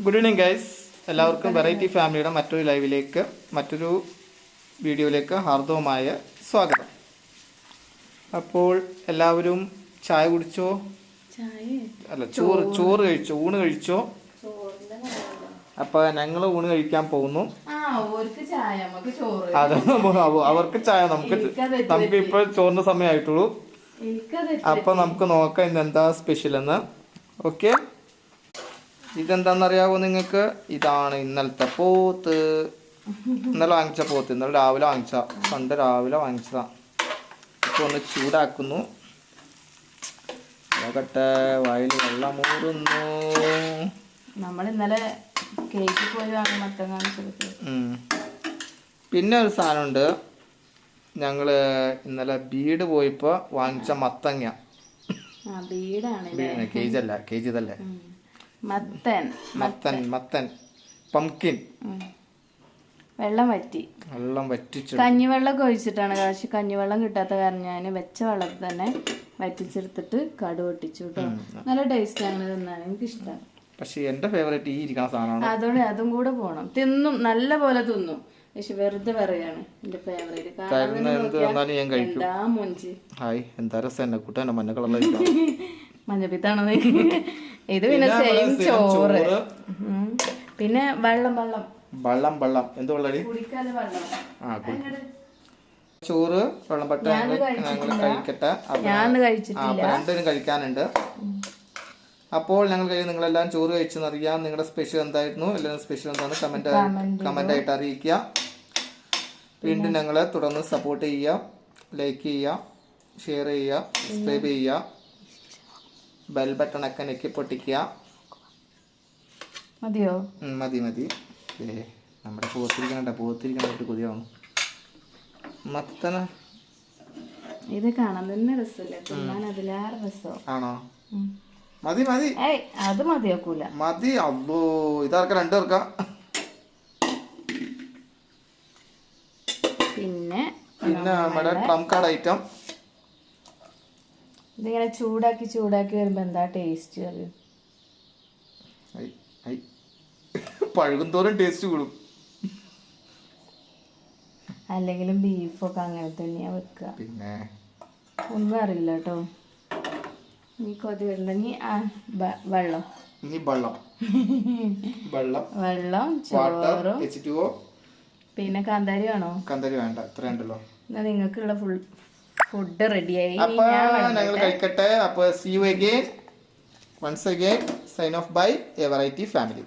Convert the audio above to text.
Good evening guys. എല്ലാവർക്കും variety ഫാമിലിയുടെ മറ്റൊരു വീഡിയോയിലേക്ക് ഹാർദവമായ സ്വാഗതം. അപ്പോൾ എല്ലാവരും ചായ കുടിച്ചോ? അല്ല, ചോറ് കഴിച്ചോ? ഊണ് കഴിച്ചോ? അപ്പൊ ഞങ്ങൾ ഊണ് കഴിക്കാൻ പോകുന്നു. അത് അവർക്ക് ചായ, നമുക്ക് ഇപ്പൊ ചോറിന്റെ സമയമായിട്ടുള്ളൂ. അപ്പൊ നമുക്ക് നോക്കാം ഇന്ന് എന്താ സ്പെഷ്യൽ എന്ന്. ഓക്കെ, ഇതെന്താണെന്നറിയാവോ നിങ്ങൾക്ക്? ഇതാണ് ഇന്നലത്തെ പോത്ത്. ഇന്നലെ വാങ്ങിച്ച പോത്ത്, ഇന്നലെ രാവിലെ വാങ്ങിച്ച, സൺഡേ രാവിലെ വാങ്ങിച്ചതാ. ഇപ്പൊ ഒന്ന് ചൂടാക്കുന്നു. നോക്കട്ടെ, വയൽ വെള്ളം മൂടുന്നു. നമ്മൾ ഇന്നലെ കേക്ക് പോയി വാങ്ങി മത്തം കാണിച്ചെടുത്തു. പിന്നെ ഒരു സാധനമുണ്ട്, ഞങ്ങള് ഇന്നലെ ബീഡ് പോയപ്പോ വാങ്ങിച്ച മത്തങ്ങ. കേജ് ഇതല്ലേ, മത്തൻ പംകിൻ. വെള്ളം വറ്റിച്ചു, കഞ്ഞിവെള്ളം ഒഴിച്ചിട്ടാണ്. കാശ് കഞ്ഞിവെള്ളം കിട്ടാത്ത കാരണം ഞാൻ വെച്ച വെള്ളത്തിൽ തന്നെ വറ്റിച്ചെടുത്തിട്ട് കടു പൊട്ടിച്ചു കേട്ടോ. നല്ല ടേസ്റ്റ് ആണ് തിന്നാൻ, എനിക്കിഷ്ടമാണ്. പക്ഷെ എന്റെ ഫേവറേറ്റ് ഈ ഇരിക്കുന്ന സാധനമാണ്. അതുകൊണ്ട് അതും കൂടെ പോണം. തിന്നും, നല്ല പോലെ തിന്നും. പക്ഷെ വെറുതെ പറയാണ് എന്റെ ഫേവറേറ്റ്. എന്താ രസം കൂട്ടാ, മഞ്ഞ കളറിൽ മഞ്ഞപ്പിത്താണോ? ഇത് പിന്നെ സെയിം ചോറ്, പിന്നെ വെള്ളം എന്ത് വെള്ളടി? കുടിക്കാതെ വെള്ളം. ചോറ്, വെള്ളം പട്ട ഞങ്ങൾ കഴിക്കട്ടെ. രണ്ടിനും കഴിക്കാനുണ്ട്. അപ്പോൾ നിങ്ങളെല്ലാം ചോറ് കഴിച്ചെന്നറിയാം. നിങ്ങളുടെ സ്പെഷ്യൽ എന്തായിരുന്നു? എല്ലാവരും സ്പെഷ്യൽ എന്താണ് കമന്റ് ആയിട്ട് അറിയിക്കുക. വീണ്ടും ഞങ്ങളെ തുടർന്ന് സപ്പോർട്ട് ചെയ്യുക, ലൈക്ക് ചെയ്യുക, ഷെയർ ചെയ്യുക, സബ്സ്ക്രൈബ് ചെയ്യുക, ബെൽ ബട്ടൺ ഒക്കെ നെക്കി പൊട്ടിക്കുക. മതിയോ? മതി. നമ്മുടെ പോത്തിരിക്കണ കൊതിയാണ്. മത്തന ഇത് കാണാൻ തന്നെ രസമല്ലേ, തിന്നാൻ അതിലേറെ രസം. ആണോ? മതി. അത് മതിയാക്കൂല. മതി. അല്ലോ, ഇതാർക്ക രണ്ടു പേർക്ക. പിന്നെ നമ്മുടെ ട്രംപ് കാർഡ് ഐറ്റം. ഇതിങ്ങനെ ചൂടാക്കി വരുമ്പോ എന്താ ടേസ്റ്റ് അറിയും. പഴുകും തോറും ടേസ്റ്റ് കൂടും. അല്ലെങ്കിലും ബീഫൊക്കെ അങ്ങനെ തന്നെയാ വെക്കുക. പിന്നെ ഒന്നും അറിയില്ല കേട്ടോ. നീ കൊതി വരുന്നെങ്കിൽ വെള്ളം ചോറും പിന്നെ കാന്താരി വേണോ? കാന്താരി വേണ്ട, ഇത്ര ഉണ്ടല്ലോ. എന്നാ നിങ്ങൾക്കുള്ള ഫുഡ് റെഡിയായി. ഞങ്ങൾ കഴിക്കട്ടെ. അപ്പൊ see you again, once again sign off by a variety family.